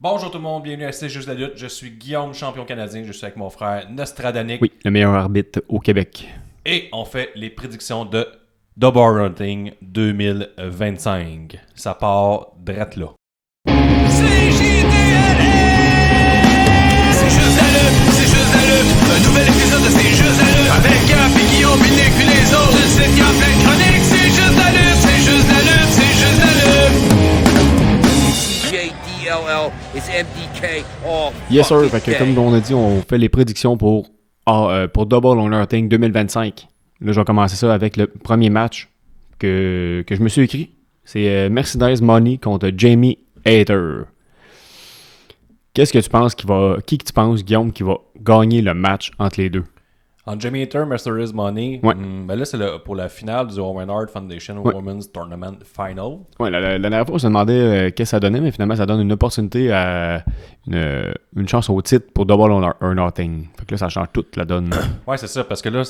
Bonjour tout le monde, bienvenue à C'est juste la lutte. Je suis Guillaume, champion canadien. Je suis avec mon frère Nostradanic. Oui, le meilleur arbitre au Québec. Et on fait les prédictions de The Bar Hunting 2025. Ça part drette là. C'est JDLS! C'est juste la lutte, c'est juste la lutte. Un nouvel épisode de C'est juste la lutte. Avec Gap et Guillaume, Nick puis les autres. Tu sais qu'il y a plein de chroniques. C'est juste la lutte, c'est juste la lutte, c'est juste la lutte. CJDLL is MDK all Yes sir, fucking fait que day. comme on a dit, on fait les prédictions pour Double or Nothing 2025. Là, je vais commencer ça avec le premier match que je me suis écrit. C'est Mercedes Money contre Jamie Hayter. Qu'est-ce que tu penses qui tu penses, Guillaume, qui va gagner le match entre les deux? En Jamie Hayter, Mercedes Money, Ouais. ben là c'est pour la finale du Owen Hart Foundation Ouais. Women's Tournament Final. Ouais, la dernière fois, on se demandait qu'est-ce que ça donnait, mais finalement, ça donne une opportunité à une chance au titre pour Double or Nothing. Fait que là, ça change toute la donne. Ouais, c'est ça, parce que là,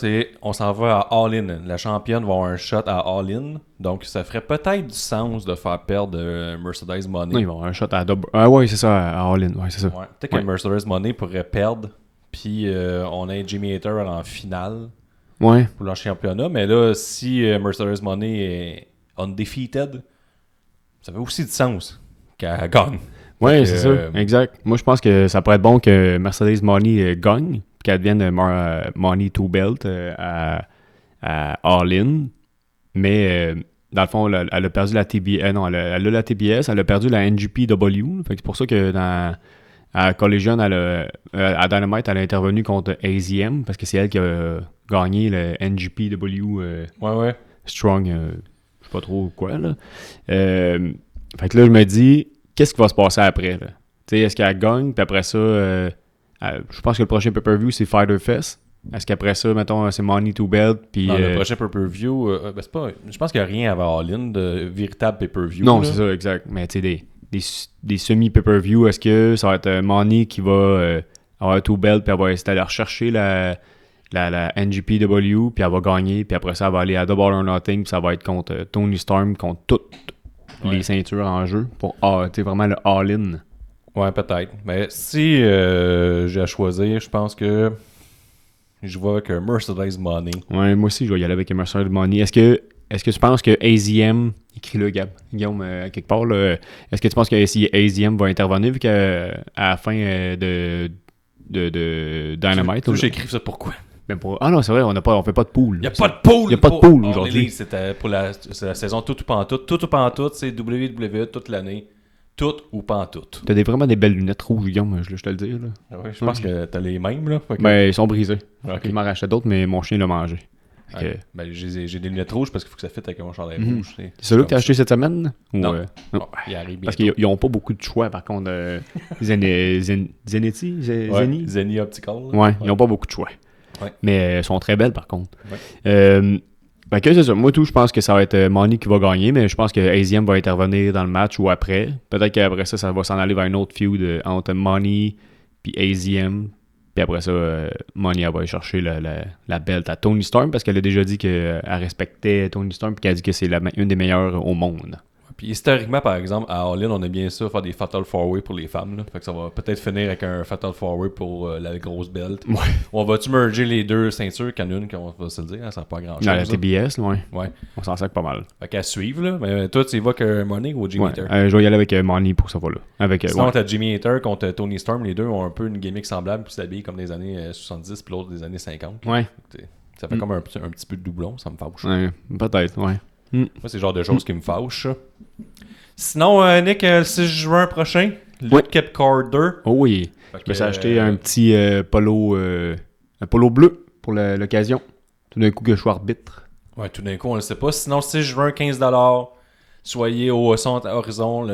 on s'en va à All-In. La championne va avoir un shot à All-In. Donc, ça ferait peut-être du sens de faire perdre Mercedes Money. Oui, ils vont avoir un shot à Double. Ah, ouais, c'est ça, à All-In. Ouais, c'est ça. Ouais. Peut-être Ouais. que Mercedes Money pourrait perdre, puis on a Jamie Hayter en finale Ouais. pour leur championnat. Mais là, si Mercedes Money est undefeated, ça fait aussi du sens qu'elle gagne. Ouais, que, c'est ça. Exact. Moi, je pense que ça pourrait être bon que Mercedes Money gagne, puis qu'elle devienne Money to Belt à All-In. Mais dans le fond, elle a perdu la TBS. Non, elle a la TBS, elle a perdu la NGPW. Fait que c'est pour ça que à Collision, à Dynamite, elle a intervenu contre AZM, parce que c'est elle qui a gagné le NGPW Ouais. Strong, je sais pas trop quoi, là. Fait que là, je me dis, qu'est-ce qui va se passer après, là? Tu sais, est-ce qu'elle gagne, puis après ça, je pense que le prochain pay-per-view, c'est Fighter Fest. Est-ce qu'après ça, mettons, c'est Money to Belt, puis... Dans le prochain pay-per-view, ben c'est pas, je pense qu'il n'y a rien avant All-In de véritable pay-per-view. Non, là. c'est ça, exact. Mais tu sais, des semi-pay-per-view, est-ce que ça va être Money qui va avoir to Belt, puis elle va essayer d'aller rechercher la NGPW, puis elle va gagner, puis après ça, elle va aller à Double or Nothing, puis ça va être contre Tony Storm, contre toutes les ceintures en jeu, pour tu sais, vraiment le all-in. Ouais, peut-être. Mais si j'ai à choisir, je pense que je vais avec Mercedes Money. Ouais, moi aussi, je vais y aller avec Mercedes Money. Est-ce que tu penses que AZM, écris-le, Guillaume, quelque part, là, est-ce que tu penses que AZM va intervenir, vu qu'à la fin de Dynamite... Tout là, j'écris ça pourquoi? ben ah non, c'est vrai, on fait pas de pool. Il n'y a pas de pool! Il y a pas de pool aujourd'hui. C'était pour c'est la saison tout ou pantoute. Tout ou pantoute, c'est WWE toute l'année. Tout ou pantoute. T'as vraiment des belles lunettes rouges, Guillaume, je te le dis. Là. Ouais, je pense que t'as les mêmes, là. Fait que- Ben, ils sont brisés. Ok. Il m'en rachetait d'autres, mais mon chien l'a mangé. Fait que- Ouais. Ben, j'ai des lunettes rouges parce qu'il faut que ça fitte avec mon chandail Mhm. rouge. C'est celui que t'as acheté cette semaine? Ou, Non. non. Bon, il arrive bientôt. Parce qu'ils n'ont pas beaucoup de choix, par contre. Zenity? Ouais, Zeni? Zenny Optical. là. Ouais, ils n'ont pas beaucoup de choix. Ouais. Mais elles sont très belles, par contre. Ouais. Fait que c'est ça. Moi, tout, je pense que ça va être Money qui va gagner, mais je pense que AZM va intervenir dans le match ou après. Peut-être qu'après ça, ça va s'en aller vers un autre feud entre Money puis AZM. Puis après ça, Money, elle va aller chercher la belt à Tony Storm parce qu'elle a déjà dit qu'elle respectait Tony Storm et qu'elle a dit que c'est une des meilleures au monde. Puis historiquement, par exemple, à All-In, on aime bien ça, faire des Fatal 4-Way pour les femmes. Là. Fait que ça va peut-être finir avec un Fatal 4-Way pour la grosse belt. Ouais. On va-tu merger les deux ceintures qu'il y en a une, qu'on va se le dire, hein, ça n'a pas grand-chose. Dans la là. TBS, là, ouais. Ouais. On s'en sert pas mal. Fait qu'à suivre, là. Mais toi, tu y vas que Money ou Jimmy Ouais. Hater? Je vais y aller avec Money pour cette fois-là. Avec, Sinon, ouais. t'as Jimmy Hater contre Tony Storm. Les deux ont un peu une gimmick semblable, puis s'habillent comme des années 70, puis l'autre des années 50. Ouais. Ça fait comme un petit peu de doublon, ça me fâche. Ouais, peut-être, ouais. Moi, c'est le genre de choses qui me fâchent. Ça. Sinon, Nick, le 6 juin prochain, Luke Ouais. Cap Carter. Oh oui. Fait Je que, me suis acheté un petit polo bleu pour l'occasion. Tout d'un coup que je suis arbitre. Ouais, tout d'un coup, on le sait pas. Sinon, 6 juin, $15. Soyez au centre Horizon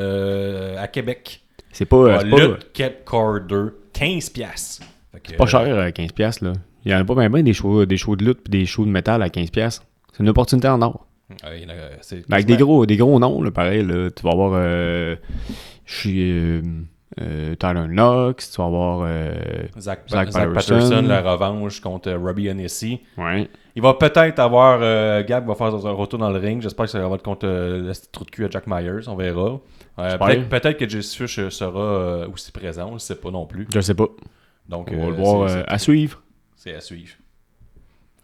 à Québec. C'est pas, c'est pas, Luke Cap Carter, 15$. Fait que, pas cher, 15$. Là. Il y en a pas bien des shows de lutte et des shows de métal à 15$. C'est une opportunité en or. il y en a- c'est Ben, avec des gros noms, là, pareil. Là. Tu vas avoir Tyler Knox, tu vas avoir... Zach Zach Patterson, Patterson. la revanche contre Robbie Hennessy. Ouais. Il va peut-être avoir... Gab va faire un retour dans le ring. J'espère que ça va être contre le petit trou de cul à Jack Myers. On verra. Peut-être que Jesse Fish sera aussi présent, on ne sait pas non plus. Je sais pas. Donc, on va le voir à suivre. C'est à suivre.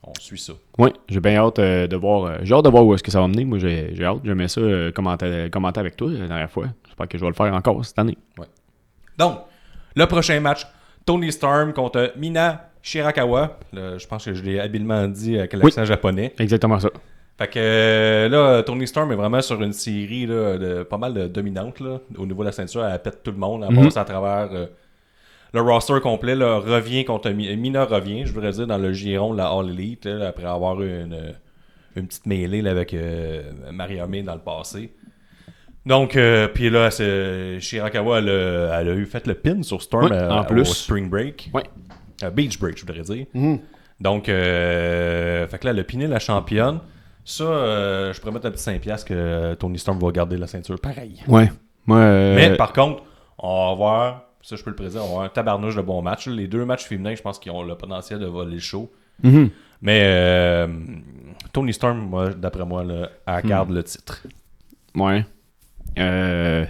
On suit ça. Oui, j'ai bien hâte de voir. J'ai hâte de voir où est-ce que ça va mener. Moi, j'ai hâte. J'aimais ça commenter avec toi la dernière fois. J'espère que je vais le faire encore cette année. Ouais. Donc, le prochain match, Toni Storm contre Mina Shirakawa. Je pense que je l'ai habilement dit avec l'accent japonais. Exactement ça. Fait que là, Toni Storm est vraiment sur une série là, de pas mal de dominante là, au niveau de la ceinture. Elle pète tout le monde. Elle passe à travers le roster complet. Là, revient contre Mina revient, je voudrais dire, dans le giron de la All Elite là, après avoir eu une petite mêlée là, avec Mariamé dans le passé. Donc, puis là, Shirakawa, elle a eu fait le pin sur Storm en plus. au Spring Break. Oui. Beach Break, je voudrais dire. Donc, fait que là, elle a piné la championne. Ça, je pourrais mettre un petit 5$ que Toni Storm va garder la ceinture pareil. Ouais. Mais par contre, on va voir, ça je peux le prédire, on va avoir un tabarnouche de bons matchs. Les 2 matchs féminins, je pense qu'ils ont le potentiel de voler le show. Mais Toni Storm, moi, d'après moi, là, elle garde le titre. Ouais. Je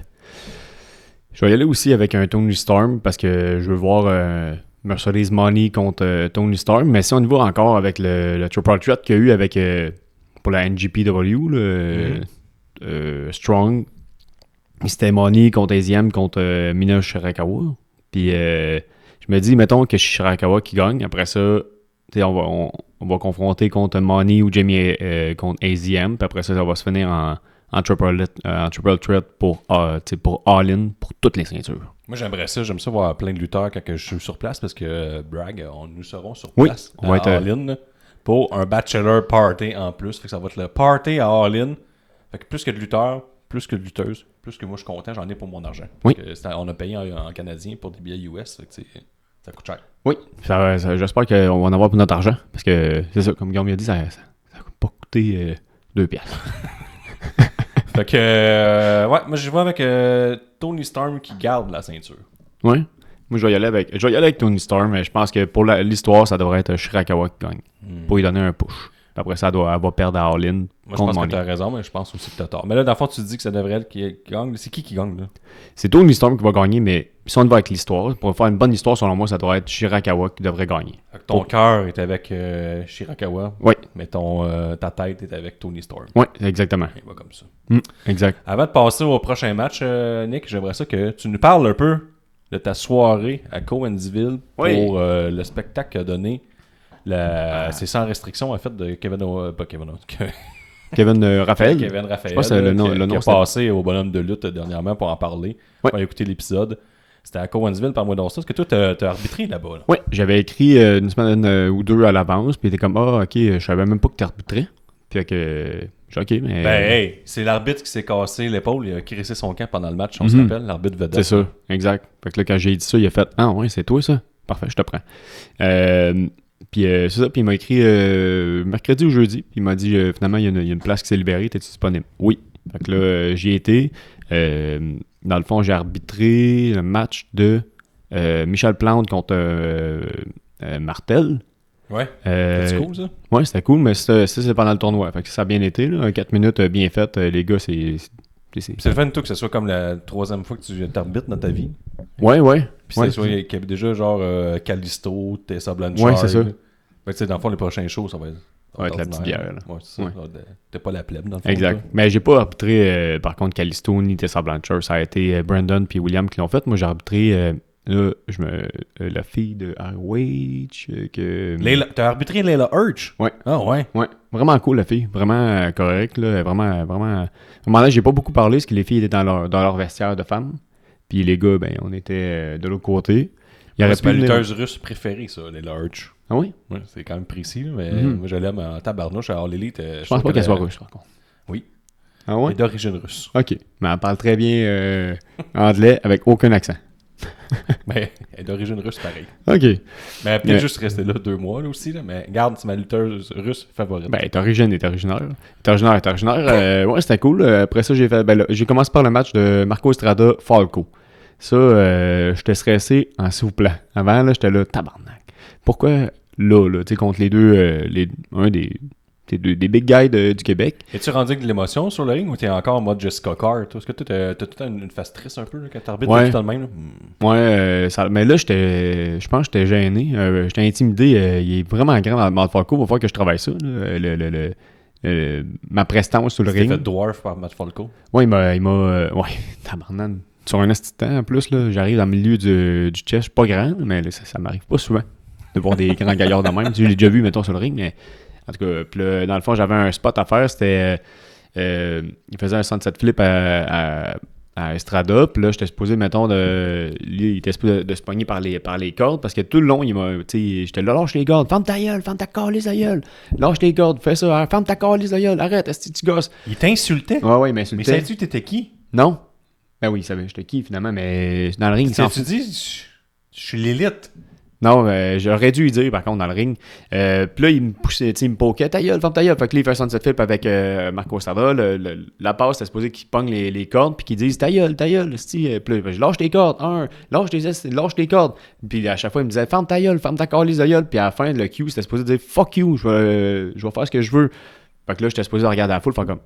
vais y aller aussi avec un Toni Storm parce que je veux voir Mercedes Moné contre Toni Storm. Mais si on y va encore avec le triple threat qu'il y a eu avec pour la NGPW, Strong, c'était Moné contre AZM contre Mina Shirakawa. Puis je me dis, mettons que Shirakawa qui gagne. Après ça, on va confronter contre Moné ou Jamie contre AZM. Puis après ça, ça va se finir en triple threat pour All-In pour toutes les ceintures. Moi, j'aimerais ça. J'aime ça voir plein de lutteurs quand je suis sur place parce que Bragg, nous serons sur place on va être All-In pour un Bachelor Party en plus. Fait que ça va être le party à All-In. Fait que plus que de lutteurs, plus que de lutteuses, plus que moi je suis content, j'en ai pour mon argent. Oui. On a payé en canadien pour des billets US. Fait que ça coûte cher. Oui. J'espère qu'on va en avoir pour notre argent. Parce que c'est ça, comme Guillaume a dit, ça n'a pas coûté 2$. Fait que, ouais, moi je vais avec Toni Storm qui garde la ceinture. Ouais. Moi je vais y aller avec Toni Storm, mais je pense que pour l'histoire, ça devrait être Shirakawa qui gagne. Pour lui donner un push. Après ça, elle va perdre à All-In. Moi je pense que tu as raison, mais je pense aussi que tu as tort. Mais là, dans le fond, tu te dis que ça devrait être qui gagne. C'est qui gagne là? C'est Toni Storm qui va gagner, mais si on va avec l'histoire, pour faire une bonne histoire, selon moi, ça devrait être Shirakawa qui devrait gagner. Fait que ton cœur est avec Shirakawa. Oui. Mais ta tête est avec Toni Storm. Oui, exactement. Il va comme ça. Exact. Avant de passer au prochain match, Nick, j'aimerais ça que tu nous parles un peu de ta soirée à Cowansville pour le spectacle qu'a donné. C'est sans restriction en fait de Kevin Raphaël. Kevin Raphaël. Je pense que le nom qui a passé au bonhomme de lutte dernièrement pour en parler. Pour écouter l'épisode. C'était à Cowansville par mois d'Austin. Est-ce que toi, t'as arbitré là-bas? Là? Oui, j'avais écrit une semaine ou 2 à l'avance. Puis il était comme, ok, je savais même pas que t'arbitrais. Puis que j'ai ok, mais. Ben, hey, c'est l'arbitre qui s'est cassé l'épaule. Il a crissé son camp pendant le match. On se rappelle, l'arbitre vedette. C'est ça, exact. Fait que là, quand j'ai dit ça, il a fait, ouais, c'est toi ça? Parfait, je te prends. Puis c'est ça, puis il m'a écrit mercredi ou jeudi, puis il m'a dit finalement il y a une place qui s'est libérée, t'es-tu disponible? Oui. Fait que là, j'y ai été. Dans le fond, j'ai arbitré le match de Michel Plante contre Martel. Ouais. C'était cool ça? Ouais, c'était cool, mais ça c'est pendant le tournoi. Fait que ça a bien été, là. 4 minutes bien faites. Les gars, c'est le fun, toi, que ce soit comme la 3e fois que tu t'arbitres dans ta vie. Ouais. Puis c'est soit qu'il y avait déjà genre Callisto, Tessa Blanchard. Ouais, c'est ça. Fait que dans le fond, les prochains shows, ça va être la petite bière. Là. Ouais, c'est ça. T'es pas la plèbe dans le fond. Exact. Toi. Mais j'ai pas arbitré, par contre, Callisto ni Tessa Blanchard. Ça a été Brandon puis William qui l'ont fait. Moi, j'ai arbitré la fille de ROH. T'as arbitré Layla Hirsch? Ouais. Ah ouais? Ouais. Vraiment cool, la fille. Vraiment correcte. Là. Vraiment. À un moment donné, j'ai pas beaucoup parlé parce que les filles étaient dans leur vestiaire de femmes. Puis les gars, ben, on était de l'autre côté. C'est ma lutteuse russe préférée, ça, Layla Hirsch. Ah oui? Ouais, c'est quand même précis, mais moi, je l'aime en tabarnouche. Alors, l'élite. Je pense pas qu'elle soit russe, par contre. Oui. Ah ouais? Elle est d'origine russe. Ok. Mais elle parle très bien anglais avec aucun accent. Mais elle est d'origine russe, pareil. Ok. Mais elle peut juste rester là 2 mois, là aussi. Là, mais garde, c'est ma lutteuse russe favorite. Ben, elle est originaire. Ouais, c'était cool. Après ça, j'ai commencé par le match de Marco Estrada Falco. Ça, j'étais stressé en soufflant. Avant, là, j'étais là, tabarnak. Pourquoi là, tu sais, contre les deux, un des C'est des big guys du Québec. Es-tu rendu avec de l'émotion sur le ring ou t'es encore en mode Jessica Carr? Est-ce que t'as tout le temps une face triste un peu là, quand t'arbitres tout le même? Là? Ouais, mais là, je pense que j'étais gêné. J'étais intimidé. Il est vraiment grand, Matt Falco. Il va falloir que je travaille ça. Là, ma prestance sur le ring. Tu t'es fait dwarf par Matt Falco? Ouais, il m'a ouais, tabarnak. Sur un instant, en plus, là, j'arrive dans le milieu du chest. Je suis pas grand, mais là, ça m'arrive pas souvent de voir des grands gaillards de même. Je l'ai déjà vu, mettons, sur le ring, mais en tout cas, là, dans le fond, j'avais un spot à faire. C'était... il faisait un sunset flip à Estrada, puis là, j'étais supposé, mettons, lui, il était supposé de se pogner par les cordes, parce que tout le long, j'étais là, lâche les cordes, ferme ta gueule, ferme ta calisse de gueule, lâche les cordes, fais ça, ferme ta calisse de gueule, arrête, est-ce que tu gosses? Il t'insultait? Ouais, il m'insultait. Mais savais-tu que t'étais qui? Non. Ben oui, il savait, j'étais qui, finalement, mais dans le ring, il s'en fout. Tu dis, je suis l'élite. Non, j'aurais dû lui dire, par contre, dans le ring. Puis là, il me poussait, il me poquait, ta gueule, ferme ta gueule. Fait que là, il fait un sunset flip avec Marco Estrada. La passe, c'était supposé qu'il pogne les cordes, puis qu'il dise, ta gueule, puis là, je lâche tes cordes, lâche tes cordes. Puis à chaque fois, il me disait, ferme ta gueule, ferme ta calisse de gueule. Puis à la fin, le cue, c'était supposé dire, fuck you, je vais faire ce que je veux. Fait que là, j'étais supposé regarder la foule, faire comme,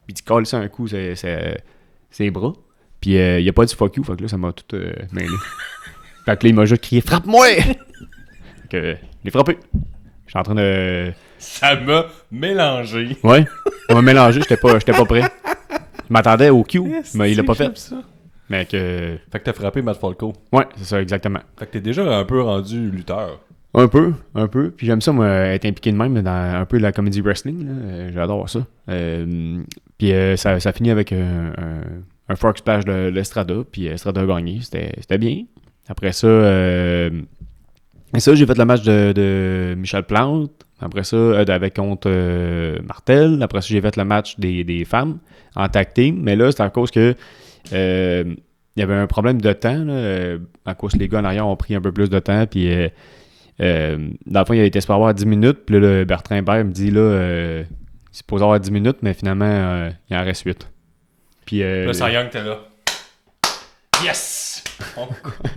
puis il calisse un coup, ses bras. Puis il a pas dit fuck you, fait que là, ça m'a tout mêlé. Fait que là, il m'a juste crié « Frappe-moi! » Que je l'ai frappé. Je suis en train de... Ça m'a mélangé. Ouais, on m'a mélangé, j'étais pas prêt. Je m'attendais au Q, mais il l'a pas fait. Ça. Mais que... Fait que t'as frappé Matt Falco. Ouais, c'est ça, exactement. Fait que t'es déjà un peu rendu lutteur. Un peu. Puis j'aime ça, moi, être impliqué de même dans un peu la comedy wrestling. Là. J'adore ça. Puis ça finit avec un fork splash de l'Estrada, puis Estrada a gagné. C'était bien. Après ça, j'ai fait le match de Michel Plante. Après ça, contre Martel. Après ça, j'ai fait le match des femmes en tag team. Mais là, c'est à cause que il y avait un problème de temps. Là, à cause que les gars en arrière ont pris un peu plus de temps. Puis, dans le fond, il était supposé avoir 10 minutes. Puis là, Bertrand Hébert me dit, là, c'est supposé avoir 10 minutes, mais finalement, il en reste 8. Puis, là, Cy Young, t'es là. Yes!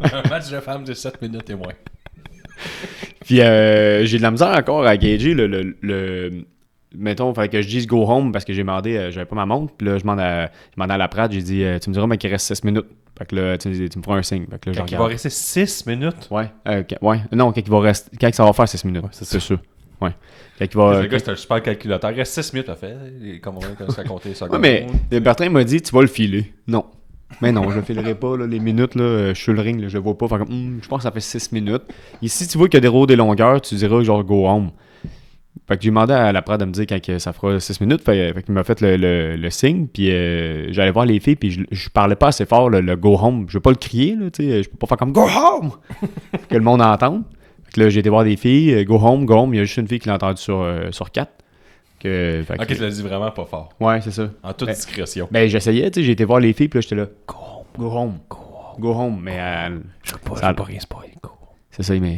Un match de femmes de 7 minutes et moins. Puis j'ai de la misère encore à gager le mettons, il fallait que je dise go home parce que j'ai demandé, j'avais pas ma montre. Puis là, je demande à la Prade, j'ai dit, tu me diras, mais qu'il reste 6 minutes. Fait que là, tu me feras un signe. Fait que là, quand il va rester 6 minutes? Ouais. Non, quand ça va faire 6 minutes. Ouais, c'est sûr. Ouais. Le gars, c'est un super calculateur. Il reste 6 minutes à faire. Comment ça compter ça? Ouais, mais Bertrand m'a dit, tu vas le filer. Non. Mais non, je le filerai pas, là, les minutes, là, je suis sur le ring, là, je le vois pas. Fait comme, je pense que ça fait 6 minutes. Et si tu vois qu'il y a des rows des longueurs, tu diras genre go home. Fait que j'ai demandé à la Prade de me dire quand ça fera 6 minutes. Fait qu'il m'a fait le signe, puis j'allais voir les filles, puis je parlais pas assez fort, le go home. Je veux pas le crier, là, tu sais, je peux pas faire comme go home! Que le monde entende. Fait que là, j'ai été voir des filles, go home. Il y a juste une fille qui l'a entendu sur 4. Tu l'as dit vraiment pas fort. Ouais, c'est ça. En toute discrétion. Ben, j'essayais, tu sais, j'ai été voir les filles, puis là, j'étais là, go home. Mais je veux pas rien spoiler. C'est ça, mais...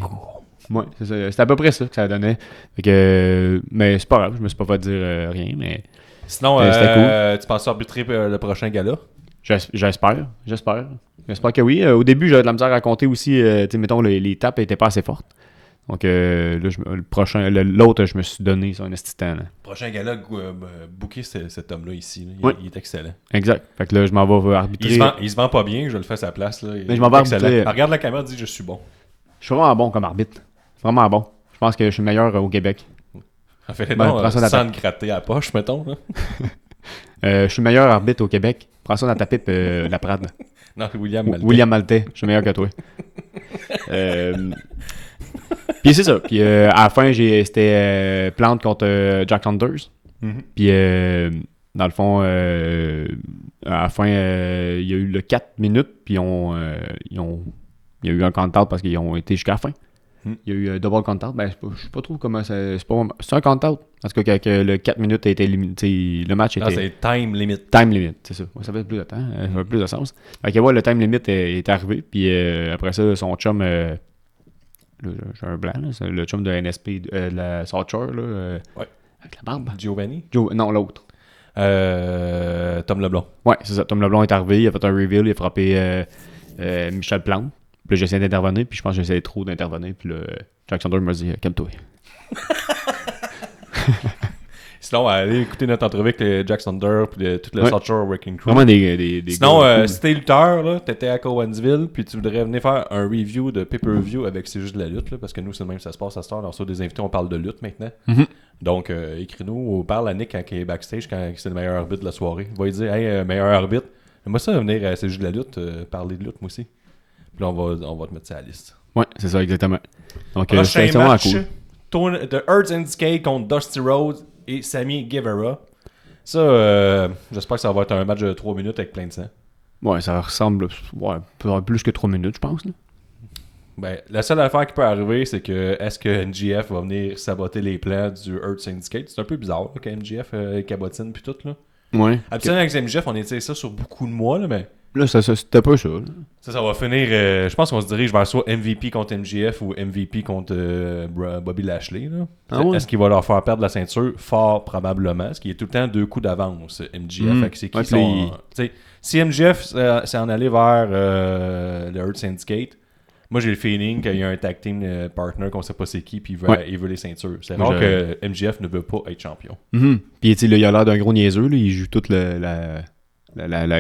Ouais, c'est ça. C'était à peu près ça que ça donnait. Fait que, mais c'est pas grave, je me suis pas fait dire rien, mais... Sinon, c'était cool. Tu penses arbitrer le prochain gala? J'espère que oui. Au début, j'avais de la misère à compter aussi, tu sais, mettons, les tapes étaient pas assez fortes. Donc là, l'autre, je me suis donné sur un assistant. Le prochain gala, booker cet homme-là ici. Là. Ouais. Il est excellent. Exact. Fait que là, je m'en vais arbitrer. Il se vend pas bien, je le fais à sa place. Là. Mais je m'en vais arbitrer. Regarde la caméra, dis je suis bon. Je suis vraiment bon comme arbitre. Vraiment bon. Je pense que je suis le meilleur au Québec. En fait, sans te gratter à la poche, mettons. Je suis le meilleur arbitre au Québec. Prends ça dans ta pipe, la Prade. Non, William Maltais. Je suis meilleur que toi. Puis c'est ça. Puis à la fin, c'était Plante contre Jack Saunders. Mm-hmm. Puis dans le fond, à la fin, il y a eu le 4 minutes. Puis il y a eu un count-out parce qu'ils ont été jusqu'à la fin. Il y a eu double count-out. Ben, je sais pas trop comment ça... C'est un count-out. Parce que le 4 minutes a été limité. Le match était... c'est time limit. Time limit, c'est ça. Ça fait plus de temps. Ça fait plus de sens. Fait que ouais, le time limit est arrivé. Puis après ça, son chum... j'ai un blanc, là. C'est le chum de NSP, de la South Shore, là. Ouais. Avec la barbe. Giovanni? Non, l'autre. Tom Leblond. Ouais, c'est ça. Tom Leblond est arrivé. Il a fait un reveal. Il a frappé Michel Plante. Puis là, j'essayais d'intervenir, puis je pense que j'essayais trop d'intervenir, puis là, Jack Saunders m'a dit « Calme-toi. » Sinon, allez écouter notre entrevue avec les Jack Thunder et tout le South Shore Wrecking Crew. Vraiment des Sinon, gars cool. si t'es lutteur, là, t'étais à Cowansville, puis tu voudrais venir faire un review de pay-per-view avec C'est juste de la lutte, là, parce que nous, c'est le même, ça se passe à cette heure. On reçoit des invités, on parle de lutte maintenant. Mhm. Donc, écris-nous ou parle à Nick quand il est backstage, quand c'est le meilleur arbitre de la soirée. Va lui dire, hey, meilleur arbitre. Moi, ça, venir à C'est juste de la lutte, parler de lutte, moi aussi. Puis là, on va te mettre ça à la liste. Ouais, c'est ça, exactement. Donc, Prochain c'est vraiment match, cool. The Earth Syndicate contre Dusty Rhodes et Sammy Guevara. Ça, j'espère que ça va être un match de 3 minutes avec plein de sang. Ouais, ça ressemble plus que 3 minutes, je pense. Là. Ben, la seule affaire qui peut arriver, c'est que est-ce que MJF va venir saboter les plans du Earth Syndicate? C'est un peu bizarre là, que MJF cabotine puis tout. Là. Ouais. Habituellement, avec MJF, on étire ça sur beaucoup de mois, là, mais Là, c'était pas ça. Là. ça va finir. Je pense qu'on se dirige vers soit MVP contre MJF ou MVP contre Bobby Lashley. Là. Ah ouais? Est-ce qu'il va leur faire perdre la ceinture? Fort probablement. Parce qu'il y a tout le temps 2 coups d'avance, MJF. Fait que c'est qui Ouais, sont, si MJF s'est en allé vers le Earth Syndicate, moi j'ai le feeling qu'il y a un tag team partner qu'on sait pas c'est qui, puis il veut les ceintures. C'est rare que MJF ne veut pas être champion. Mm-hmm. Puis là, il a l'air d'un gros niaiseux. Là. Il joue toute la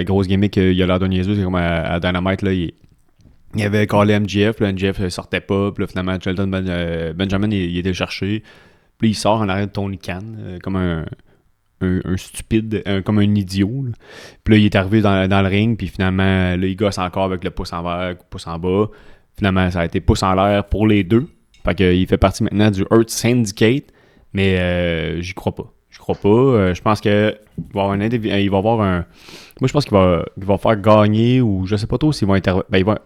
grosse gimmick. Il a l'air d'un niaiseux. C'est comme à Dynamite. Là, il avait callé MJF. Là, MJF sortait pas. Puis là, finalement, Shelton Benjamin, il était le chercher. Puis il sort en arrière de Tony Khan comme un stupide, comme un idiot. Là. Puis là, il est arrivé dans le ring. Puis finalement, là, il gosse encore avec le pouce en vert, pouce en bas. Finalement, ça a été pouce en l'air pour les deux. Fait qu'il fait partie maintenant du Earth Syndicate. Mais j'y crois pas. Je crois pas. Je pense qu'il va avoir un. Moi, je pense qu'il va faire gagner ou je sais pas trop s'il va intervenir.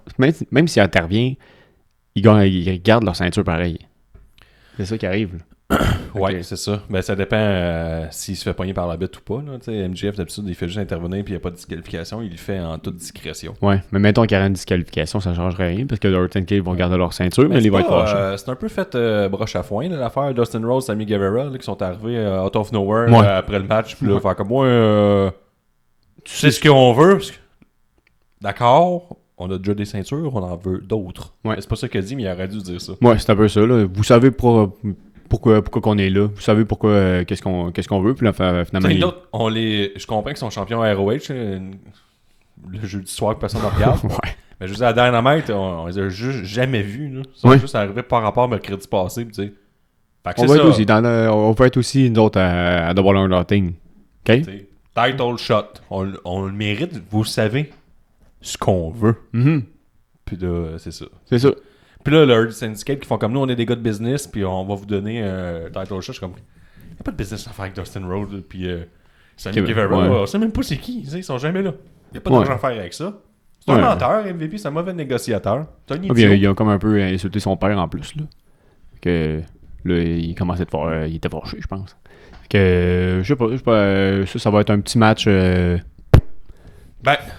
Même s'il intervient, ils gardent leur ceinture pareil. C'est ça qui arrive. Là. Ouais, c'est ça. Ben, ça dépend s'il se fait pogner par la bête ou pas. Là. MJF, d'habitude, il fait juste intervenir puis il n'y a pas de disqualification. Il le fait en toute discrétion. Ouais, mais mettons qu'il y aurait une disqualification, ça ne changerait rien parce que le Earth Syndicate vont garder leur ceinture, mais ils vont être fâchés. C'est un peu fait broche à foin, là, l'affaire. Dustin Rhodes, Sammy Guevara, là, qui sont arrivés out of nowhere après le match. Puis là, faire comme moi, tu sais ce qu'on veut. D'accord, on a déjà des ceintures, on en veut d'autres. Ouais. C'est pas ça qu'il a dit, mais il aurait dû dire ça. Ouais, c'est un peu ça. Là. Vous savez pourquoi qu'on est là. Vous savez pourquoi qu'est-ce qu'on veut. Puis là, finalement, je comprends qu'ils sont champions à ROH le jeudi soir que personne ne regarde. Ouais. Mais je veux dire, à Dynamite, on les a juste jamais vus. Là. Ils sont juste arrivés par rapport au mercredi passé. Tu sais. Fait que on va être aussi nous autres à Double or Nothing. OK? Title shot. On le mérite. Vous savez ce qu'on veut. Mm-hmm. Puis là, c'est ça. C'est ça. Puis là, le Syndicate qui font comme nous, on est des gars de business, puis on va vous donner un title shot. Je suis comme, il n'y a pas de business à faire avec Dustin Rhodes, puis Sammy Guevara. Ouais. On sait même pas c'est qui. Ils sont jamais là. Il n'y a pas d'argent à faire avec ça. C'est un menteur, MVP, c'est un mauvais négociateur. C'est un idiot. Il a comme un peu insulté son père en plus. Là. Que là, il commençait à être il était fâché, je pense. Que je sais pas, ça va être un petit match.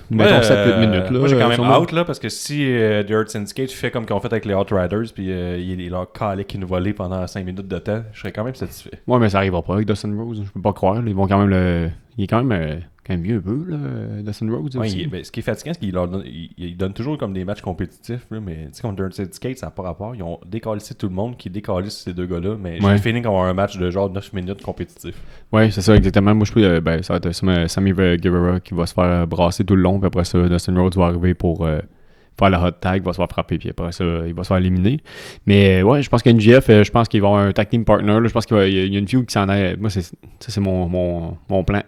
Mettons 7-8 minutes. Là, moi, j'ai quand même out, là, parce que si The Earth Syndicate fait comme qu'ils ont fait avec les Outriders, puis il leur calait qui nous volait pendant 5 minutes de temps, je serais quand même satisfait. Ouais, mais ça arrivera pas avec Dustin Rhodes, je peux pas croire. Là. Ils vont quand même il est quand même vieux un peu, là, Dustin Rhodes. Ouais, ce qui est fatigant, c'est qu'il donne toujours comme des matchs compétitifs, là, mais tu sais, comme The Earth Syndicate, ça n'a pas rapport. Ils ont décalissé tout le monde qui décalisse ces deux gars-là, mais j'ai fini qu'on va avoir un match de genre 9 minutes compétitif. Ouais, c'est ça, exactement. Moi, je peux, ça va être Sammy Guevara qui va se faire brasser tout le long, puis après ça, Dustin Rhodes va arriver pour faire la hot tag, va se faire frapper, puis après ça, il va se faire éliminer. Mais ouais, je pense qu'NGF, je pense qu'il va avoir un tag team partner, là, je pense qu'il y a une feud qui s'en est. Moi, c'est mon plan.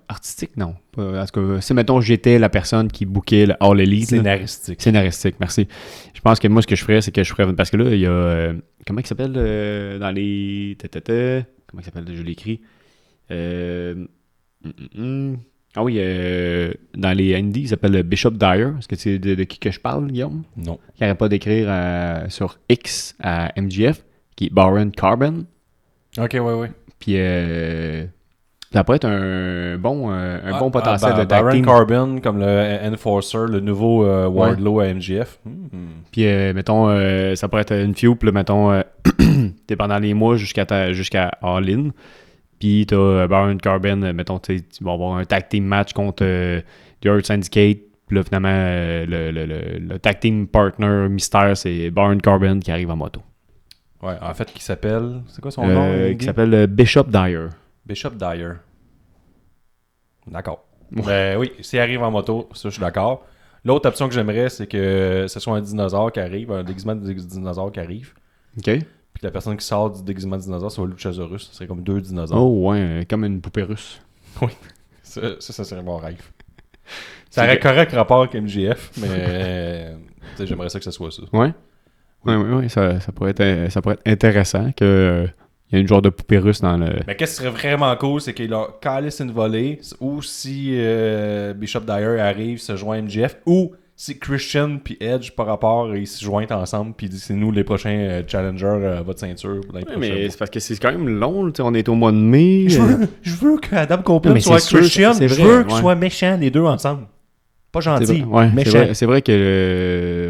Artistique, non. En tout cas, si, mettons, j'étais la personne qui bookait le All Elite. Scénaristique, merci. Je pense que moi, ce que je ferais, c'est que je ferais... Parce que là, il y a... comment il s'appelle dans les... Comment il s'appelle? Je l'ai écrit. Ah oui, dans les Indies, il s'appelle Bishop Dyer. Est-ce que c'est de qui que je parle, Guillaume? Non. Qui n'arrête pas d'écrire sur X à MJF, qui est Baron Corbin. Ok, ouais. Puis... ça pourrait être un bon potentiel de tag team. Baron Corbin comme le Enforcer, le nouveau Wardlow à MJF. Puis, mettons, ça pourrait être une feud, puis mettons, t'es pendant les mois jusqu'à All In. Puis, t'as Baron Corbin, mettons, tu vas avoir un tag team match contre The Earth Syndicate. Puis là, finalement, le tag team partner mystère, c'est Baron Corbin qui arrive en moto. Ouais, en fait, qui s'appelle... C'est quoi son nom? Qui s'appelle Bishop Dyer. Bishop Dyer. D'accord. Ben oui, s'il arrive en moto, ça, je suis d'accord. L'autre option que j'aimerais, c'est que ce soit un dinosaure qui arrive, un déguisement de dinosaure qui arrive. OK. Puis que la personne qui sort du déguisement de dinosaure soit Luchasaurus. Ce serait comme 2 dinosaures. Oh, ouais, comme une poupée russe. Oui. Ça serait mon rêve. Ça aurait correct rapport avec MJF, mais j'aimerais ça que ce soit ça. Ouais. Oui, ça pourrait être intéressant que il y a une genre de poupée russe dans le... Mais qu'est-ce qui serait vraiment cool, c'est qu'il a calé une volée, ou si Bishop Dyer arrive, se joint à MJF, ou si Christian puis Edge par rapport, ils se joignent ensemble, puis c'est nous les prochains challengers à votre ceinture. Mais c'est parce que c'est quand même long, on est au mois de mai. Je veux que Adam Copeland soit sûr, Christian, c'est je vrai, veux qu'ils soient méchants les deux ensemble. Pas gentil, méchant. C'est vrai que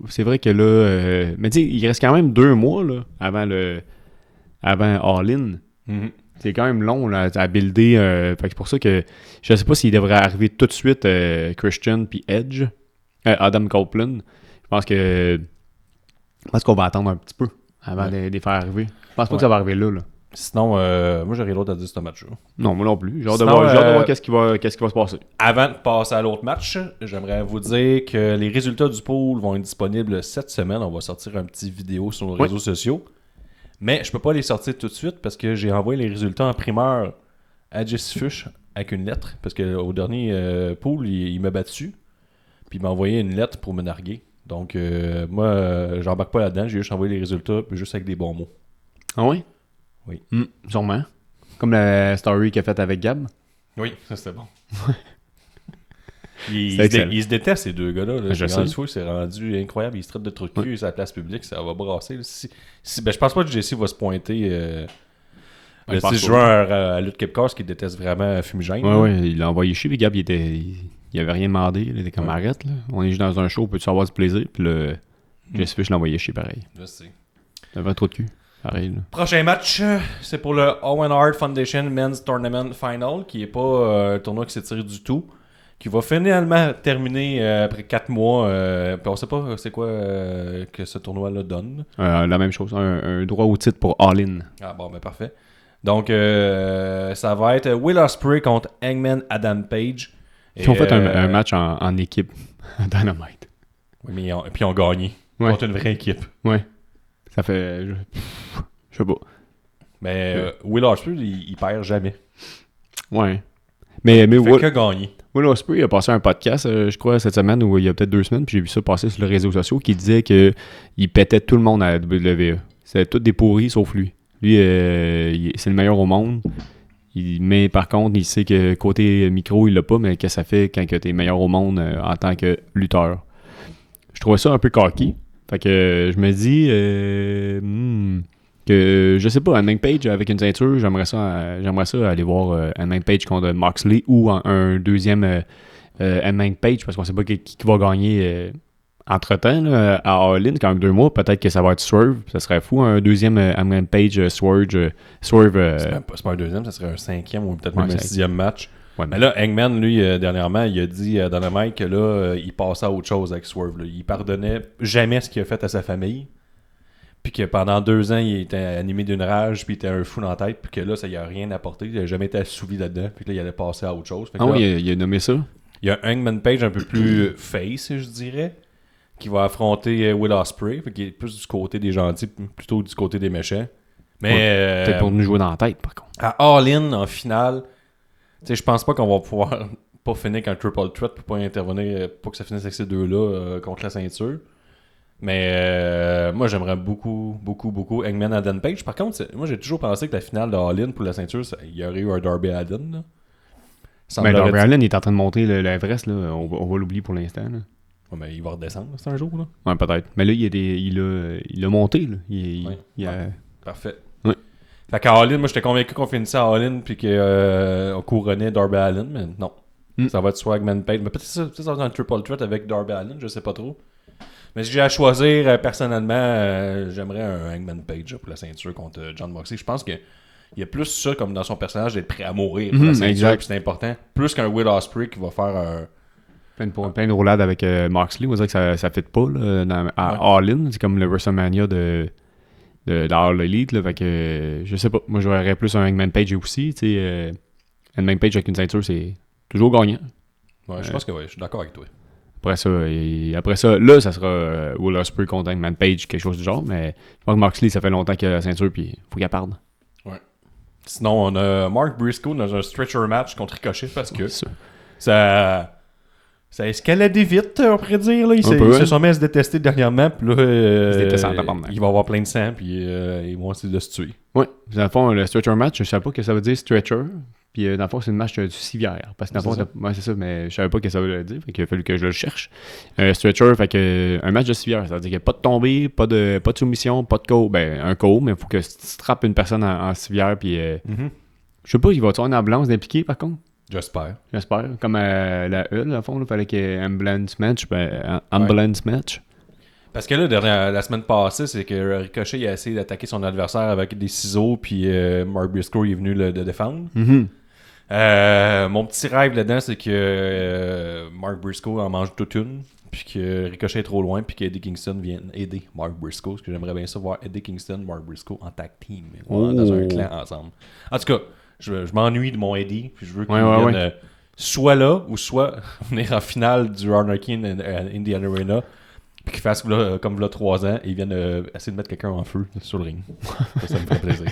c'est vrai que là mais tu sais, il reste quand même 2 mois là avant All In. Mm-hmm. C'est quand même long là, à builder. Fait que c'est pour ça que je sais pas s'il devrait arriver tout de suite Christian puis Edge, Adam Copeland. Je pense qu'on va attendre un petit peu avant de les faire arriver. Je pense pas que ça va arriver là. Sinon, moi j'aurais l'autre à dire ce match-là. Non, moi non plus. J'ai hâte de voir qu'est-ce qui va se passer. Avant de passer à l'autre match, j'aimerais vous dire que les résultats du pool vont être disponibles cette semaine. On va sortir un petit vidéo sur nos réseaux sociaux. Mais je peux pas les sortir tout de suite parce que j'ai envoyé les résultats en primeur à Jesse Fush avec une lettre. Parce qu'au dernier pool, il m'a battu. Puis il m'a envoyé une lettre pour me narguer. Donc moi, j'embarque pas là-dedans. J'ai juste envoyé les résultats juste avec des bons mots. Ah oui? Oui. Sûrement. Comme la story qu'il a faite avec Gab. Oui, ça c'était bon. Ils se détestent ces deux gars-là. Je sais. C'est rendu incroyable. Ils se traitent de trucs cul sur la place publique. Ça va brasser. Ben, je pense pas que Jesse va se pointer. Le 6 juin à Lutte Kipcast qui déteste vraiment Fumigène. Oui, il l'a envoyé chier. Puis Gab, il avait rien demandé. Il était comme arrête. Là. On est juste dans un show. Peux-tu avoir du plaisir? Puis le Jesse Fish l'a envoyé chier pareil. Je sais. Il avait trop de cul. Pareil, là. Prochain match, c'est pour le Owen Hart Foundation Men's Tournament Final, qui n'est pas un tournoi qui s'étire du tout, qui va finalement terminer après 4 mois. Puis on sait pas c'est quoi que ce tournoi-là donne. La même chose, un droit au titre pour All In. Ah bon, ben parfait. Donc, ça va être Will Ospreay contre Hangman Adam Page. Ils ont fait un match en équipe à Dynamite. Oui, mais ils ont gagné contre une vraie équipe. Ouais. Ça fait... Je sais pas. Mais Will Ospreay, il perd jamais. Ouais. Mais il fait que gagner. Will Ospreay a passé un podcast, je crois, cette semaine, ou il y a peut-être 2 semaines, puis j'ai vu ça passer sur les réseaux sociaux, qui disait qu'il pétait tout le monde à la WWE. C'était tous des pourris, sauf lui. Lui, c'est le meilleur au monde. Mais par contre, il sait que côté micro, il l'a pas, mais que ça fait quand tu es meilleur au monde en tant que lutteur. Je trouvais ça un peu cocky. Fait que je me dis que je sais pas, Hangman Page avec une ceinture, j'aimerais ça aller voir Hangman Page contre Moxley ou un deuxième Hangman Page parce qu'on sait pas qui va gagner entre-temps là, à All In, quand même 2 mois, peut-être que ça va être Swerve, ça serait fou, un deuxième Hangman Page Swerve. C'est pas un deuxième, ça serait un 5e ou peut-être même un 6e match. Ouais, mais là, Hangman, lui, dernièrement, il a dit dans le mic que là, il passait à autre chose avec Swerve. Là. Il pardonnait jamais ce qu'il a fait à sa famille. Puis que pendant 2 ans, il était animé d'une rage, puis il était un fou dans la tête, puis que là, ça lui a rien apporté. Il n'a jamais été assouvi là-dedans, puis là, il allait passer à autre chose. Fait que là, oui, il a nommé ça. Il y a un Hangman Page un peu plus face, je dirais, qui va affronter Will Ospreay, qui est plus du côté des gentils, plutôt du côté des méchants. Mais peut-être pour nous jouer dans la tête, par contre. À All In, en finale, je pense pas qu'on va pouvoir pas finir qu'un triple threat pour pas intervenir, pour que ça finisse avec ces deux-là contre la ceinture. Mais moi, j'aimerais beaucoup Hangman Adam Page. Par contre, moi, j'ai toujours pensé que la finale de All In pour la ceinture, il y aurait eu un Darby Allin. Mais Darby Allin est en train de monter l'Everest. On va l'oublier pour l'instant. Là. Ouais, mais il va redescendre, c'est un jour. Là. Ouais, peut-être. Mais là, il a monté. Là. Parfait. Oui. Fait qu'à All In, moi, j'étais convaincu qu'on finissait à All In puis qu'on couronnait Darby Allin, mais non. Ça va être soit Hangman Page. Mais peut-être ça va être un triple threat avec Darby Allin, je sais pas trop. Mais si j'ai à choisir, personnellement, j'aimerais un Hangman Page pour la ceinture contre John Moxley. Je pense qu'il y a plus ça comme dans son personnage d'être prêt à mourir pour la ceinture, puis c'est important. Plus qu'un Will Ospreay qui va faire un... Plein de roulades avec Moxley. On dirait que ça ne fit pas là, à All In. C'est comme le WrestleMania de All Elite, là, fait que je sais pas. Moi, j'aurais plus un Hangman Page aussi, tu sais. Hangman Page avec une ceinture, c'est toujours gagnant. Ouais, je pense que oui, je suis d'accord avec toi. Après ça, là, ça sera Will Ospreay contre Hangman Page, quelque chose du genre, mais je pense que Moxley, ça fait longtemps qu'il a la ceinture, puis faut qu'il perde. Ouais. Sinon, on a Mark Briscoe dans un stretcher match contre Ricochet parce que ça a escaladé vite, on pourrait dire. Là. Ils se sont mis à se détester dernièrement, puis là, il va avoir plein de sang, puis ils vont essayer de se tuer. Oui, dans le fond, le stretcher match, je savais pas que ça veut dire stretcher. Puis dans le fond, c'est une match du civière. Parce que dans le fond, c'est ça, mais je savais pas ce que ça veut dire. Fait qu'il a fallu que je le cherche. Stretcher, fait que un match de civière. Ça veut dire qu'il n'y a pas de tombée, pas de soumission, pas de KO. Ben, un KO, mais il faut que tu trappes une personne en civière. Puis je sais pas, il va y avoir une ambulance d'impliqué par contre. J'espère. Comme la E, dans le fond, il fallait qu'il y ait ambulance match. Ambulance match. Parce que là, la semaine passée, c'est que Ricochet il a essayé d'attaquer son adversaire avec des ciseaux, puis Mark Briscoe est venu le défendre. Mon petit rêve là-dedans, c'est que Mark Briscoe en mange toute une, puis que Ricochet est trop loin, puis qu'Eddie Kingston vienne aider Mark Briscoe. Parce que j'aimerais bien ça voir Eddie Kingston, Mark Briscoe en tag team, dans un clan ensemble. En tout cas, je m'ennuie de mon Eddie, puis je veux qu'il vienne soit là, ou soit venir en finale du Anarchy Indian Arena. Puis qu'il fasse comme là 3 ans et ils viennent essayer de mettre quelqu'un en feu sur le ring. Ça me ferait plaisir.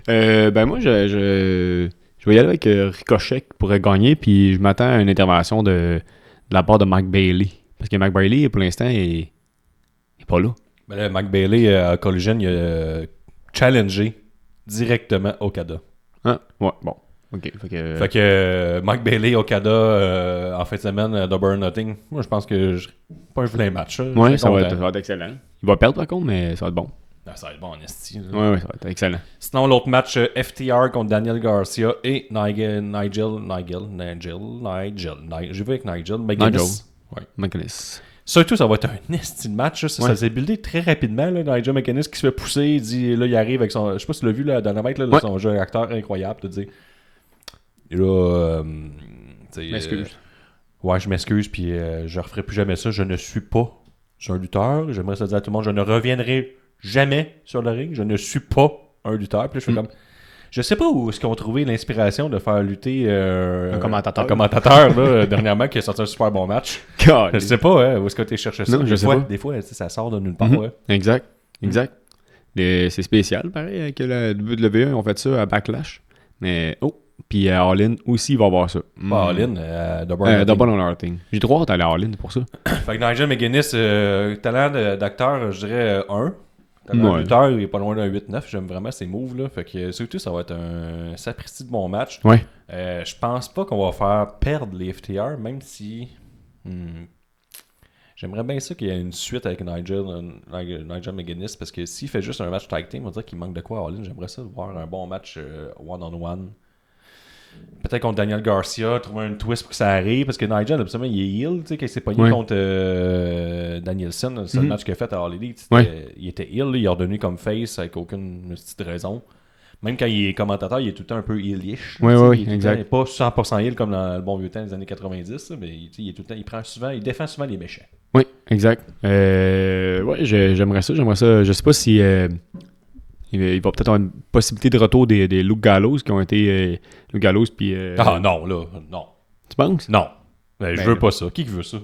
Ben moi, je vais y aller avec Ricochet qui pourrait gagner, puis je m'attends à une intervention de la part de Mike Bailey. Parce que Mike Bailey, pour l'instant, il est pas là. Ben là, Mike Bailey, à Collision, il a challengé directement Okada. Ah, ouais, bon. OK. Fait que Mike Bailey, Okada, en fin de semaine, Double or Nothing, moi je pense que pas un vilain match. Ouais, ça va être excellent. Il va perdre par contre, mais ça va être bon. Ah, ça va être bon en esti. Ouais, ça va être excellent. Sinon, l'autre match, FTR contre Daniel Garcia et Nigel. J'ai vu avec Nigel. McGuinness. Ouais. McGuinness. Surtout, ça va être un esti de match. Ça s'est buildé très rapidement. Là, Nigel McGuinness qui se fait pousser. Il dit, là, il arrive avec son. Je sais pas si tu l'as vu là, dans la mec, là, son jeu acteur incroyable. Tu dis. Et là, m'excuse. Ouais, je m'excuse, puis je referai plus jamais ça. Je ne suis pas un lutteur. J'aimerais ça dire à tout le monde, je ne reviendrai jamais sur le ring. Je ne suis pas un lutteur. Puis là, je fais comme... Je sais pas où est-ce qu'ils ont trouvé l'inspiration de faire lutter un commentateur là, dernièrement qui a sorti un super bon match. Je sais pas où est-ce que tu as cherché ça. Non, des fois, ça sort de nulle part. Exact. C'est spécial, pareil, avec la WWE. On fait ça à Backlash. Mais, puis All In aussi, il va avoir ça. Pas All In, Double or Nothing. J'ai trop hâte d'aller à All In pour ça. Fait que Nigel McGuinness, talent d'acteur, je dirais 1. Talent lutteur, il est pas loin d'un 8-9. J'aime vraiment ses moves. Là. Fait que surtout, ça va être un sapristi de bon match. Ouais. Je pense pas qu'on va faire perdre les FTR, même si... J'aimerais bien ça qu'il y ait une suite avec Nigel McGuinness, parce que s'il fait juste un match tag team, on va dire qu'il manque de quoi à All In. J'aimerais ça voir un bon match one-on-one. Peut-être contre Daniel Garcia, trouver un twist pour que ça arrive, parce que Nigel, absolument, il est heel, tu sais, quand il s'est pogné contre Danielson, le seul match qu'il a fait à All Elite, il était heel, il est redevenu comme face avec aucune petite raison. Même quand il est commentateur, il est tout le temps un peu heel-ish. Oui, exact. Il n'est pas 100% heel comme dans le bon vieux temps des années 90, mais il est tout le temps, il défend souvent les méchants. Oui, exact. J'aimerais ça. Je sais pas si il va peut-être avoir une possibilité de retour des Luke Gallows qui ont été Luke Gallows puis non. Tu penses? Non. Je veux pas ça. Qui veut ça?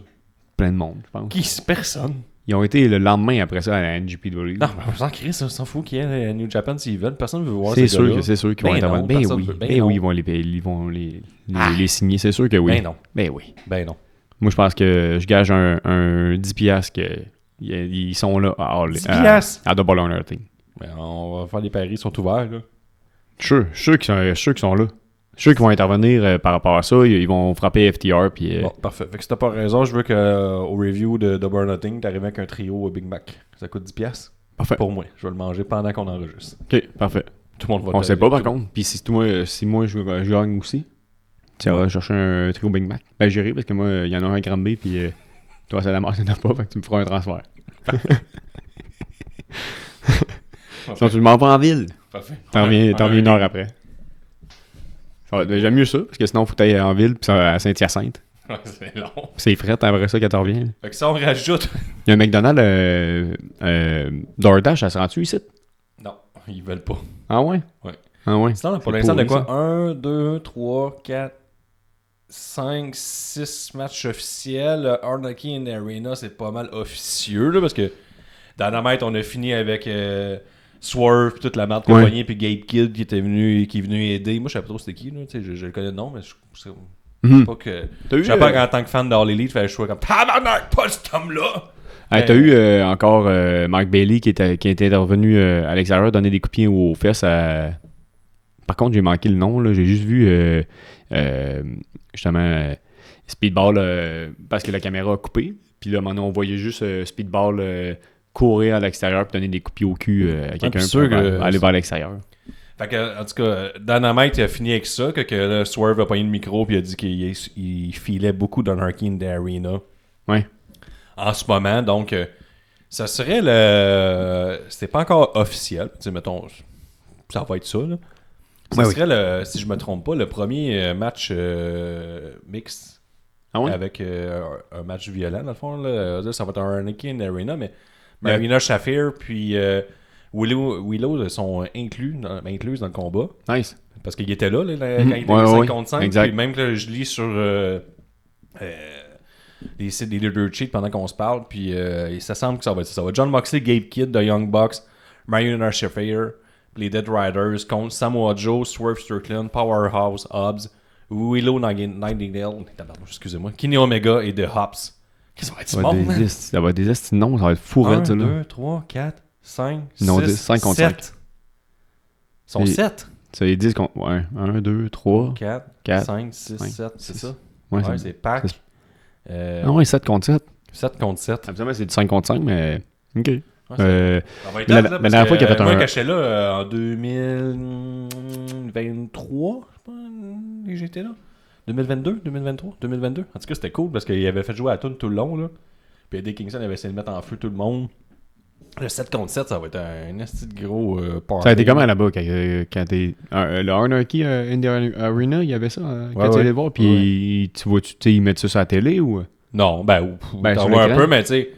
Plein de monde, je pense. Personne. Ils ont été le lendemain après ça à la NJPW. Non, mais on s'en crie, ça s'en fout qu'il y ait New Japan s'ils veulent. Personne ne veut voir c'est ces gars-là. C'est sûr qu'ils vont intervenir. Oui, ils vont les signer. C'est sûr que oui. Ben non. Ben non. Moi, je pense que je gage un 10$ qu'ils sont là à Double or Nothing. Mais on va faire des paris, ils sont ouverts. Là. Je suis sûr qu'ils sont là. Je suis sûr qu'ils vont intervenir par rapport à ça. Ils vont frapper FTR. Puis, Bon, parfait. Fait que si t'as pas raison, je veux qu'au review de Double or Nothing, t'arrives avec un trio Big Mac. Ça coûte 10$. Parfait. Pour moi. Je vais le manger pendant qu'on enregistre. OK, parfait. Tout le monde va on sait pas par contre. Puis si moi je gagne aussi, tu vas chercher un trio Big Mac. Ben j'irai parce que moi, il y en a un grand B. Puis toi, ça la marche, t'en as pas. Fait que tu me feras un transfert. Sinon, tu le m'envoies en ville. Parfait. T'en reviens 1 heure après. J'aime mieux ça, parce que sinon, il faut que tu ailles en ville, puis à Saint-Hyacinthe. C'est long. C'est fret après ça quand tu reviens. Fait que ça, on rajoute. Il y a un McDonald's DoorDash, ça se rend-tu ici? Non, ils veulent pas. Ah ouais? Ouais. Ah ouais? Sinon, pour C'est l'instant, de pourri, quoi 1, 2, 3, 4, 5, 6 matchs officiels. Anarchy in the Arena, c'est pas mal officieux, là, parce que Dynamite, on a fini avec Swerve, toute la marque Ouais. compagnie, puis Gabe Kidd qui est venu aider. Moi, je savais pas trop c'était qui, là, tu sais, je le connais de nom, mais je sais pas que. T'as eu, Je sais pas qu'en tant que fan d'All Elite, fallait que je sois comme tabarnak, pas ce homme-là! hey, t'as eu encore Mark Bailey qui était intervenu à l'extérieur donner des coups de pied aux fesses à... Par contre, j'ai manqué le nom, là. J'ai juste vu justement Speedball parce que la caméra a coupé. Puis là, maintenant, on voyait juste Speedball courir à l'extérieur et donner des coups de pied au cul à quelqu'un puis sûr pour que- aller vers l'extérieur. Fait que, en tout cas, Dynamite il a fini avec ça, que là, Swerve a pogné le micro puis il a dit qu'il filait beaucoup d'Anarchy in the Arena. Ouais. En ce moment, donc, ça serait le... C'était pas encore officiel, tu sais, mettons, ça va être ça, là. Ça Ouais, serait, si je me trompe pas, le premier match mixte Ah ouais? avec un match violent, dans le fond, là. Ça va être un Anarchy in the Arena, mais Marina Shafir puis Willow sont incluses dans le combat. Nice. Parce qu'il était là, quand il était Ouais, 5 ouais, contre 5. exact. Puis même que je lis sur les sites des leader sheets pendant qu'on se parle. Puis ça semble que ça va être ça. Ça va être John Moxley, Gabe Kidd, The Young Bucks, Marina Shafir, les Dead Riders contre Samoa Joe, Swerve Strickland, Powerhouse, Hobbs, Willow Nightingale, excusez-moi, Kenny Omega et The Hops. Qu'est-ce que ça va être ce monde, man? Ça va être des estis noms, ça va être fou 1, raide, ça, là. 2, 3, 4, 5, Non, 6, 5 contre 7. Ils sont Et- 7. Ça est 10 contre... Ouais, 1, 2, 3... 4, 4, 5, 6, 5, 7, c'est 6. ça? Ouais, Ouais, c'est Pac. Ah ouais, 7 contre 7. 7 contre 7. Absolument, c'est du 5 contre 5, mais... OK. Ouais, Ça va être la- hot, là, la parce dernière fois qu'il a fait moi, un- quand j'étais là, en 2023, je pense que j'étais là. 2022, 2023, 2022. En tout cas, c'était cool parce qu'il avait fait jouer à la tune tout le long, là. Puis Eddie Kingston avait essayé de mettre en feu tout le monde. Le 7 contre 7, ça va être un esti de gros party. Ça a été comment là-bas quand t'es... le Anarchy in the Arena, il y avait ça quand tu ouais. allais voir, puis tu vois, ils mettent ça sur la télé ou... Non, Ben, t'en sur vois un l'écran. peu, mais tu sais,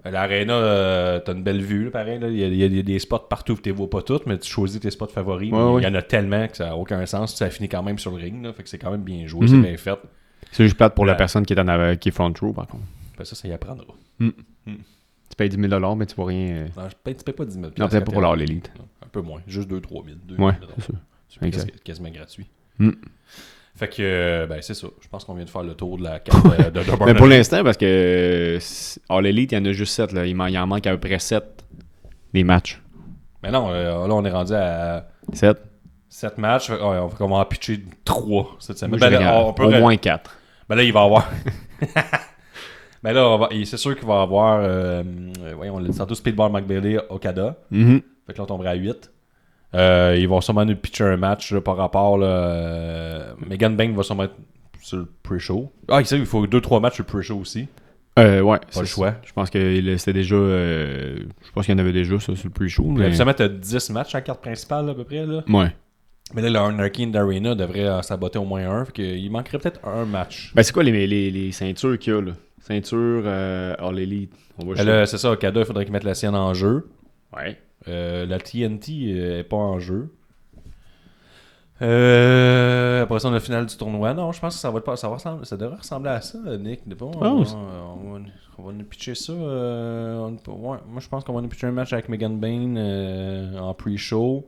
l'aréna, t'as une belle vue, là, pareil. Là. Il y a des spots partout, tu les vois pas toutes, mais tu choisis tes spots favoris. Ouais, mais ouais. il y en a tellement que ça n'a aucun sens. Ça finit quand même sur le ring, là, fait que c'est quand même bien joué, Mhm. c'est bien fait. C'est juste plate pour la Ouais. personne qui est, qui est front row, par contre. Ben, ça y apprendra. Tu payes 10 000 mais tu vois rien... Non, tu payes pas 10 000 Non, peut-être pas pour l'All Elite. Non, un peu moins, juste 2-3 000. Ouais, c'est ça. C'est Exact. quasiment gratuit. Mm. Fait que, ben, c'est ça. Je pense qu'on vient de faire le tour de la carte de Mais pour l'instant, parce que All Elite, il y en a juste 7. Là. Il en manque à peu près 7 des matchs. Mais non, là, on est rendu à 7. 7 matchs. Fait que, ouais, on va en pitcher 3 cette semaine. Moi, Ben, je là, regarde. on peut Au moins 4. Ben là, il va avoir. Ben là, c'est sûr qu'il va avoir. Voyons, on l'a dit tantôt, Speedball McBailey, Okada. Fait que là, on tomberait à 8. Ils vont sûrement nous pitcher un match là, par rapport. Megan Bank va sûrement être sur le pre-show. Ah, il faut 2-3 matchs sur le pre-show aussi. Ouais, Pas c'est le choix. Je pense que c'était déjà. Je pense qu'il y en avait déjà ça sur le pre-show. Puis Mais... habituellement, t'as 10 matchs en carte principale, là, à peu près. Là. Ouais. Mais là, le Anarchy in the Arena devrait saboter au moins un. Fait qu'il manquerait peut-être un match. Ben, c'est quoi les ceintures qu'il y a là? Ceinture All Elite. On va Ben là, c'est ça, Okada, il faudrait qu'il mette la sienne en jeu. Ouais. La TNT est pas en jeu. Après ça, on a la finale du tournoi. Non, je pense que ça devrait ressembler à ça, Nick. On va nous pitcher ça. Ouais, moi, je pense qu'on va nous pitcher un match avec Megan Bain en pre-show.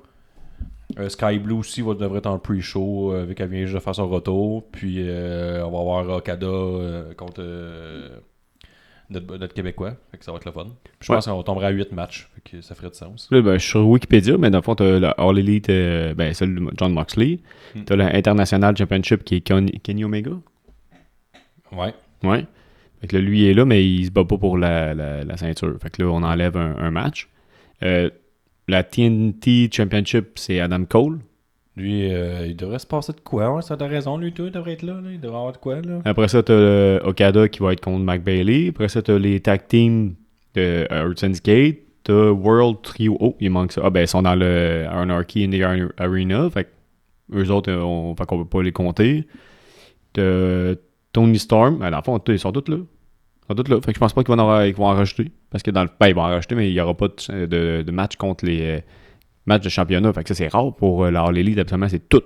Sky Blue aussi devrait être en pre-show vu qu'elle vient juste de faire son retour. Puis on va avoir Okada contre notre Québécois. Fait que ça va être le fun. Puis je pense qu'on tomberait à 8 matchs. Fait que ça ferait du sens. Là, ben, je suis sur Wikipédia, mais dans le fond, t'as le All Elite, ben, celui de John Moxley. T'as l'International Championship qui est Kenny Omega. Ouais. Ouais. Fait que là, lui il est là, mais il se bat pas pour la ceinture. Fait que là, on enlève un match. La TNT Championship, c'est Adam Cole. Lui, il devrait se passer de quoi? Ouais, ça a raison, lui, tout, il devrait être là, Il devrait avoir de quoi, là. Après ça, t'as Okada qui va être contre Mac Bailey. Après ça, t'as les tag teams de Hurt's Gate. T'as World Trio. Oh, il manque ça. Ah, ben, ils sont dans le Anarchy in the Arena. Fait que eux autres, fait qu'on peut pas les compter. T'as Tony Storm, dans le fond, ils sont tous là. Ils sont tous là. Fait que je pense pas qu'ils vont en rajouter. Parce que ils vont en rajouter, mais il n'y aura pas de match contre les matchs de championnat. Fait que ça, c'est rare pour la All Elite. Absolument, c'est tous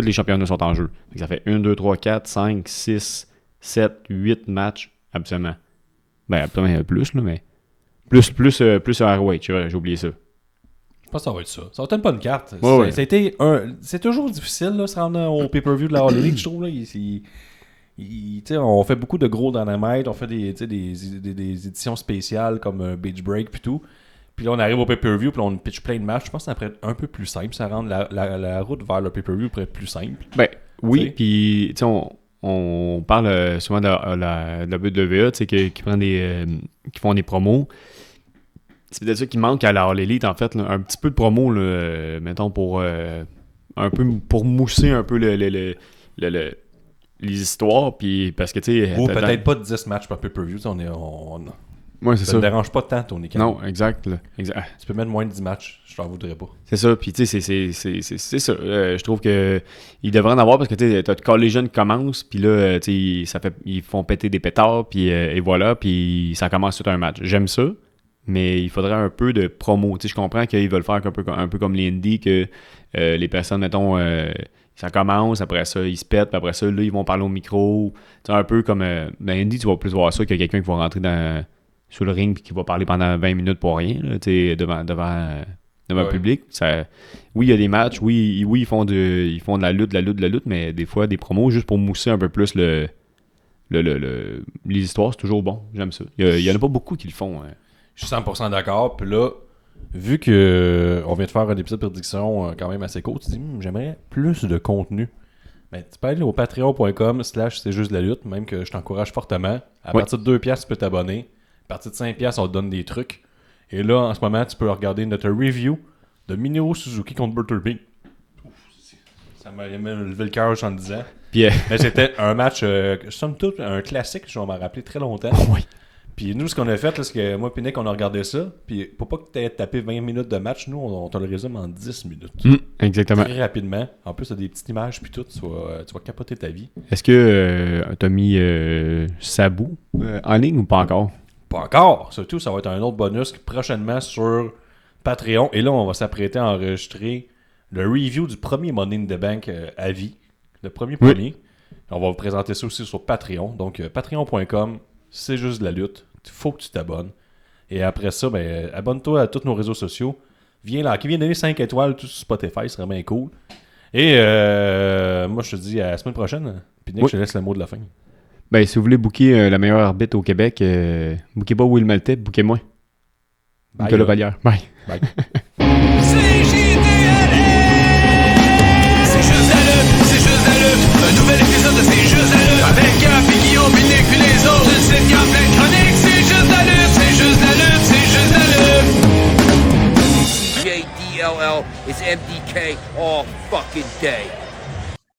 les championnats sont en jeu. Fait que ça fait 1, 2, 3, 4, 5, 6, 7, 8 matchs, absolument. Ben, absolument, il y a plus, là, mais plus ROH, j'ai oublié ça. Je pense que ça va être ça. Ça va être une bonne carte. Ouais. C'est toujours difficile, là, se rendre au pay-per-view de la All Elite, je trouve. Là. On fait beaucoup de gros Dynamite, on fait des éditions spéciales comme Beach Break puis tout. Puis là, on arrive au pay-per-view, puis on pitch plein de matchs. Je pense que ça pourrait être un peu plus simple. Ça rend la route vers le pay-per-view pourrait être plus simple. Ben, oui, puis tu sais, on parle souvent de la WWE, tu sais, qui font des promos. C'est peut-être ça qui manque à la All Elite, en fait, là, un petit peu de promo, là, mettons, pour un peu pour mousser un peu les histoires, puis parce que, tu sais... Ou peut-être pas 10 matchs par pay-per-view, ouais, c'est ça. Ça ne dérange pas tant ton équipe. Non, exact. Là. Tu peux mettre moins de 10 matchs, je t'en voudrais pas. C'est ça, puis tu sais, c'est ça. Je trouve que ils devraient en avoir parce que tu sais, quand les jeunes commencent, puis là, tu sais, ils font péter des pétards, puis et voilà, puis ça commence tout un match. J'aime ça, mais il faudrait un peu de promo. Tu sais, je comprends qu'ils veulent faire un peu comme les indies, que les personnes, mettons, ça commence, après ça, ils se pètent, puis après ça, là, ils vont parler au micro. Tu sais, un peu comme dans l'indie, tu vas plus voir ça que quelqu'un qui va rentrer sur le ring et qui va parler pendant 20 minutes pour rien, là, devant le public. Oui, il y a des matchs, oui, ils font de la lutte, mais des fois, des promos juste pour mousser un peu plus les histoires, c'est toujours bon. J'aime ça. Il y en a pas beaucoup qui le font. Hein. Je suis 100% d'accord. Puis là, vu qu'on vient de faire un épisode de prédiction quand même assez court, tu dis, j'aimerais plus de contenu. Mais tu peux aller au patreon.com/ c'est juste de la lutte, même que je t'encourage fortement. À partir de 2$, tu peux t'abonner. À partir de 5$, on te donne des trucs. Et là, en ce moment, tu peux regarder notre review de Minoru Suzuki contre Butterbean. Ça m'a levé le cœur en le disant. Puis, mais c'était un match, somme toute, un classique, je vais m'en rappeler très longtemps. Oui. Puis nous, ce qu'on a fait, là, c'est que moi et Nick, on a regardé ça. Puis pour pas que tu aies tapé 20 minutes de match, nous, on te le résume en 10 minutes. Exactement. Très rapidement. En plus, tu as des petites images, puis tout, tu vas capoter ta vie. Est-ce que tu as mis Sabu en ligne ou pas encore? Pas encore. Surtout, ça va être un autre bonus prochainement sur Patreon. Et là, on va s'apprêter à enregistrer le review du premier Money in the Bank à vie. Le premier. On va vous présenter ça aussi sur Patreon. Donc, patreon.com, c'est juste de la lutte. Il faut que tu t'abonnes. Et après ça, ben, abonne-toi à tous nos réseaux sociaux. Viens donner 5 étoiles tout sur Spotify, c'est vraiment cool. Et moi, je te dis à la semaine prochaine. Puis Nick, je te laisse le mot de la fin. Ben, si vous voulez booker le meilleur arbitre au Québec, bookez pas Will Maltais, bookez-moi. Nicolas Vallière. Bye. Bye. C'est juste la lutte, c'est juste la lutte. Un nouvel épisode de C'est juste la lutte. Avec Gap et Guillaume, Nick puis les autres. Une sitcom pleine de chroniques. C'est juste la lutte, c'est juste la lutte, c'est juste la lutte. JDLL is MDK all fucking day.